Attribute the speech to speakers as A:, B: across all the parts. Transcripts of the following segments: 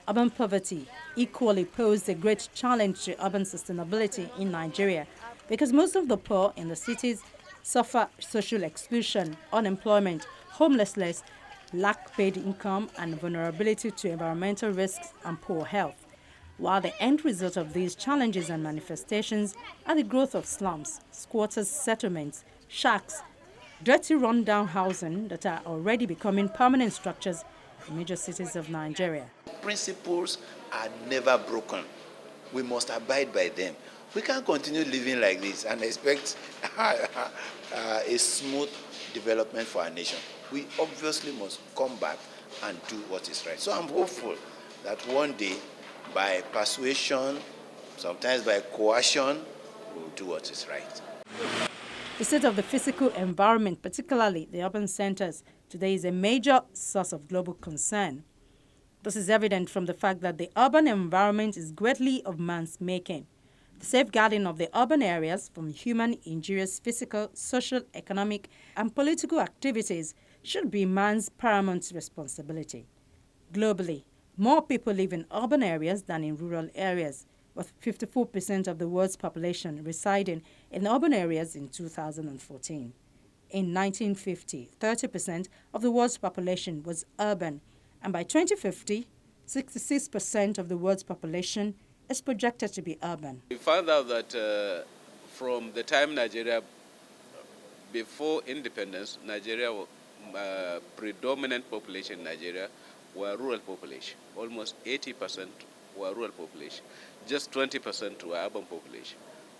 A: Urban poverty equally posed a great challenge to urban sustainability in Nigeria because most of the poor in the cities suffer social exclusion, unemployment, homelessness, lack paid income, and vulnerability to environmental risks and poor health. While the end result of these challenges and manifestations are the growth of slums, squatters' settlements, shacks, dirty rundown housing that are already becoming permanent structures in major cities of Nigeria.
B: Principles are never broken. We must abide by them. We can't continue living like this and expect a smooth development for our nation. We obviously must come back and do what is right. So I'm hopeful that one day, by persuasion, sometimes by coercion, we'll do what is right.
A: The state of the physical environment, particularly the urban centers, today is a major source of global concern. This is evident from the fact that the urban environment is greatly of man's making. The safeguarding of the urban areas from human injurious physical, social, economic, and political activities should be man's paramount responsibility. Globally, more people live in urban areas than in rural areas, with 54% of the world's population residing in urban areas in 2014. In 1950, 30% of the world's population was urban, and by 2050, 66% of the world's population is projected to be urban.
C: We found out that from the time Nigeria, before independence, Nigeria, predominant population in Nigeria were rural population. Almost 80% were rural population. Just 20% were urban population.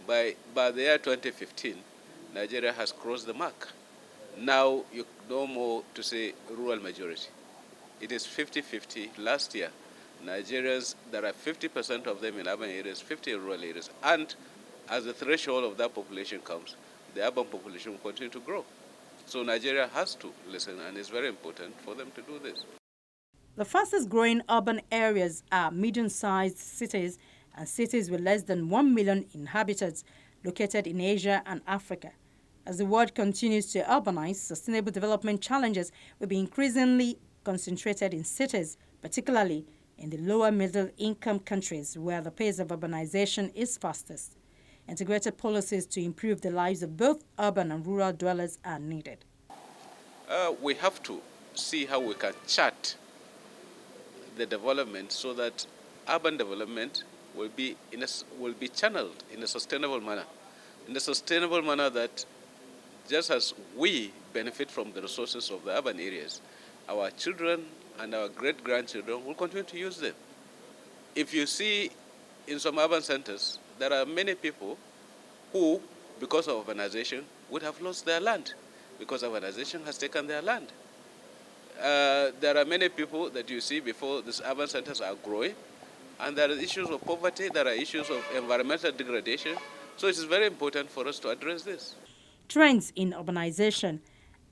C: By the year 2015, Nigeria has crossed the mark. Now you no more to say rural majority. It is 50-50. Last year, Nigerians, there are 50% of them in urban areas, 50 in rural areas. And as the threshold of that population comes, the urban population will continue to grow. So Nigeria has to listen, and it's very important for them to do this.
A: The fastest growing urban areas are medium-sized cities and cities with less than 1 million inhabitants located in Asia and Africa. As the world continues to urbanize, sustainable development challenges will be increasingly concentrated in cities, particularly in the lower middle income countries where the pace of urbanization is fastest. Integrated policies to improve the lives of both urban and rural dwellers are needed.
C: We have to see how we can chart the development so that urban development will be channeled in a sustainable manner. In a sustainable manner that just as we benefit from the resources of the urban areas, our children and our great-grandchildren will continue to use them. If you see in some urban centers, there are many people who, because of urbanization, would have lost their land because urbanization has taken their land. There are many people that you see before these urban centers are growing, and there are issues of poverty, there are issues of environmental degradation. So it is very important for us to address this.
A: Trends in urbanization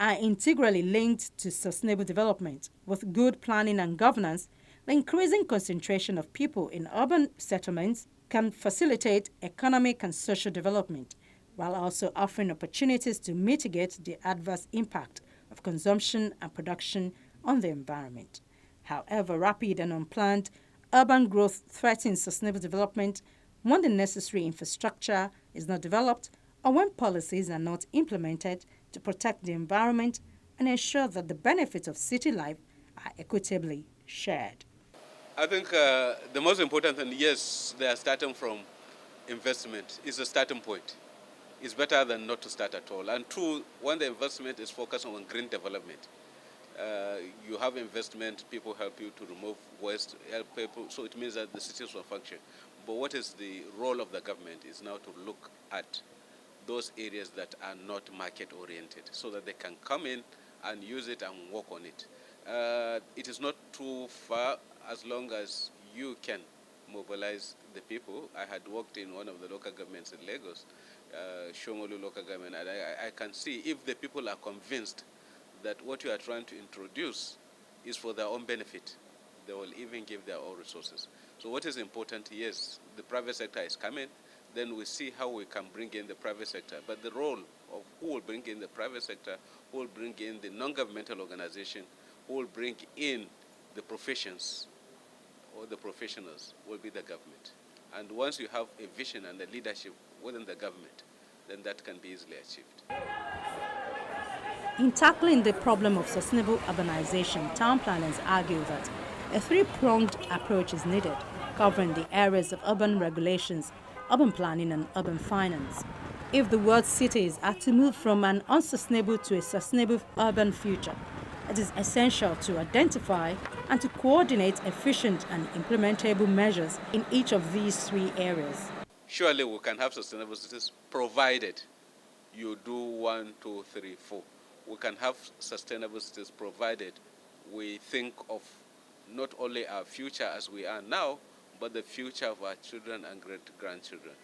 A: are integrally linked to sustainable development. With good planning and governance, the increasing concentration of people in urban settlements can facilitate economic and social development, while also offering opportunities to mitigate the adverse impact of consumption and production on the environment. However, rapid and unplanned urban growth threatens sustainable development when the necessary infrastructure is not developed or when policies are not implemented to protect the environment and ensure that the benefits of city life are equitably shared.
C: I think the most important thing, yes, they are starting from investment. It's a starting point. It's better than not to start at all. And two, when the investment is focused on green development, you have investment, people help you to remove waste, help people, so it means that the cities will function. But what is the role of the government is now to look at those areas that are not market-oriented so that they can come in and use it and work on it. It is not too far as long as you can mobilize the people. I had worked in one of the local governments in Lagos, Shomolu local government, and I can see if the people are convinced that what you are trying to introduce is for their own benefit, they will even give their own resources. So what is important, yes, the private sector is coming, then we see how we can bring in the private sector. But the role of who will bring in the private sector, who will bring in the non-governmental organization, who will bring in the professions, or the professionals will be the government. And once you have a vision and a leadership within the government, then that can be easily achieved.
A: In tackling the problem of sustainable urbanization, town planners argue that a three-pronged approach is needed, covering the areas of urban regulations, urban planning and urban finance. If the world cities are to move from an unsustainable to a sustainable urban future, it is essential to identify and to coordinate efficient and implementable measures in each of these three areas.
C: Surely we can have sustainable cities provided you do 1, 2, 3, 4. We can have sustainable cities provided we think of not only our future as we are now, but the future of our children and great-grandchildren.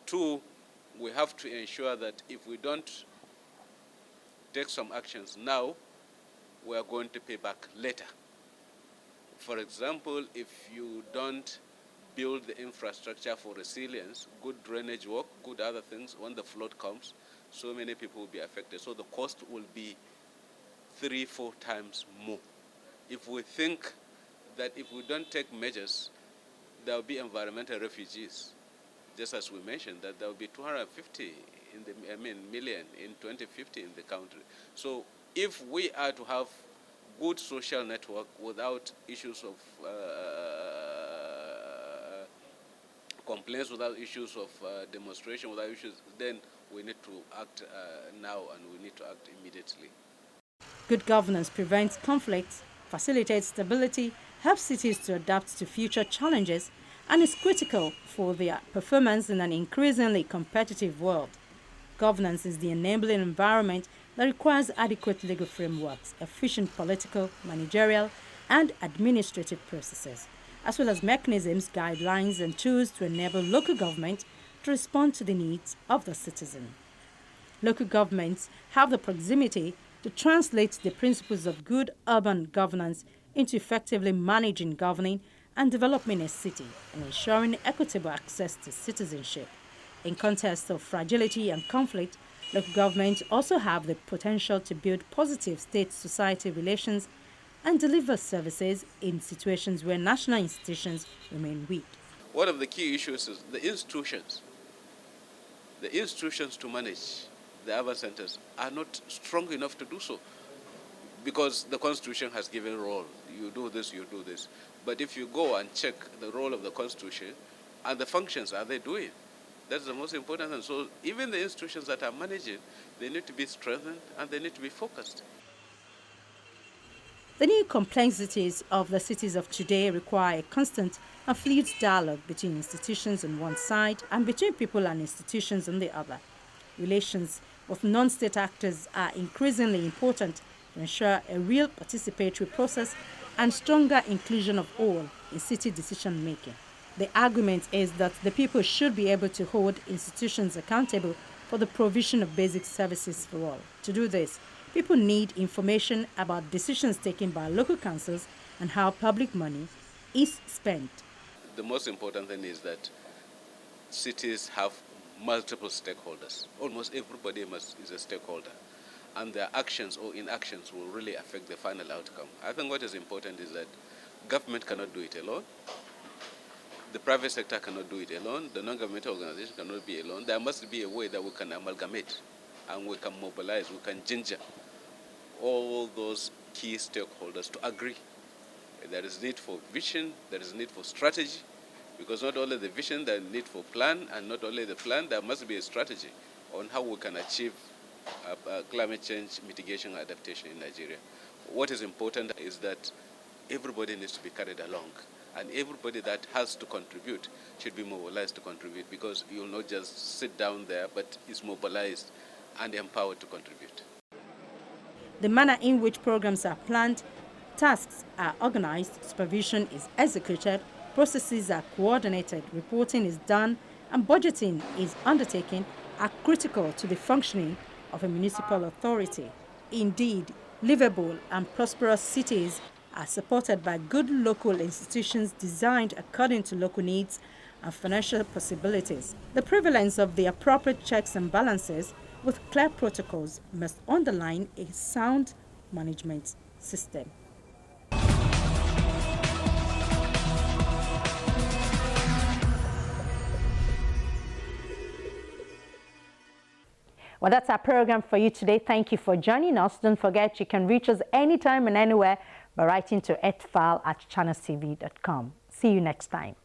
C: 2, we have to ensure that if we don't take some actions now, we are going to pay back later. For example, if you don't build the infrastructure for resilience, good drainage work, good other things, when the flood comes, so many people will be affected. So the cost will be 3-4 times more. If we think that if we don't take measures, there will be environmental refugees. Just as we mentioned, that there will be 250 million in 2050 in the country. So if we are to have good social network without issues of complaints, without issues of demonstration, without issues, then we need to act now and we need to act immediately.
A: Good governance prevents conflicts, facilitates stability, helps cities to adapt to future challenges, and is critical for their performance in an increasingly competitive world. Governance is the enabling environment that requires adequate legal frameworks, efficient political, managerial, and administrative processes, as well as mechanisms, guidelines, and tools to enable local government to respond to the needs of the citizen. Local governments have the proximity to translate the principles of good urban governance into effectively managing, governing, and developing a city and ensuring equitable access to citizenship. In contexts of fragility and conflict, local governments also have the potential to build positive state-society relations and deliver services in situations where national institutions remain weak.
C: One of the key issues is the institutions. The institutions to manage the urban centers are not strong enough to do so because the Constitution has given a role. You do this, you do this. But if you go and check the role of the Constitution and the functions, are they doing? That's the most important thing. So even the institutions that are managing, they need to be strengthened and they need to be focused.
A: The new complexities of the cities of today require a constant and fluid dialogue between institutions on one side and between people and institutions on the other. Relations with non-state actors are increasingly important to ensure a real participatory process and stronger inclusion of all in city decision-making. The argument is that the people should be able to hold institutions accountable for the provision of basic services for all. To do this, people need information about decisions taken by local councils and how public money is spent.
C: The most important thing is that cities have multiple stakeholders. Almost everybody is a stakeholder. And their actions or inactions will really affect the final outcome. I think what is important is that government cannot do it alone. The private sector cannot do it alone. The non-governmental organization cannot be alone. There must be a way that we can amalgamate and we can mobilize, we can ginger all those key stakeholders to agree. There is need for vision, there is need for strategy, because not only the vision, there is need for plan, and not only the plan, there must be a strategy on how we can achieve climate change mitigation and adaptation in Nigeria. What is important is that everybody needs to be carried along, and everybody that has to contribute should be mobilized to contribute, because you will not just sit down there, but is mobilized and empowered to contribute.
A: The manner in which programs are planned, tasks are organized, supervision is executed, processes are coordinated, reporting is done, and budgeting is undertaken are critical to the functioning of a municipal authority. Indeed, livable and prosperous cities are supported by good local institutions designed according to local needs and financial possibilities. The prevalence of the appropriate checks and balances with clear protocols must underline a sound management system. Well, that's our program for you today. Thank you for joining us. Don't forget you can reach us anytime and anywhere by writing to earthfile@channelstv.com. See you next time.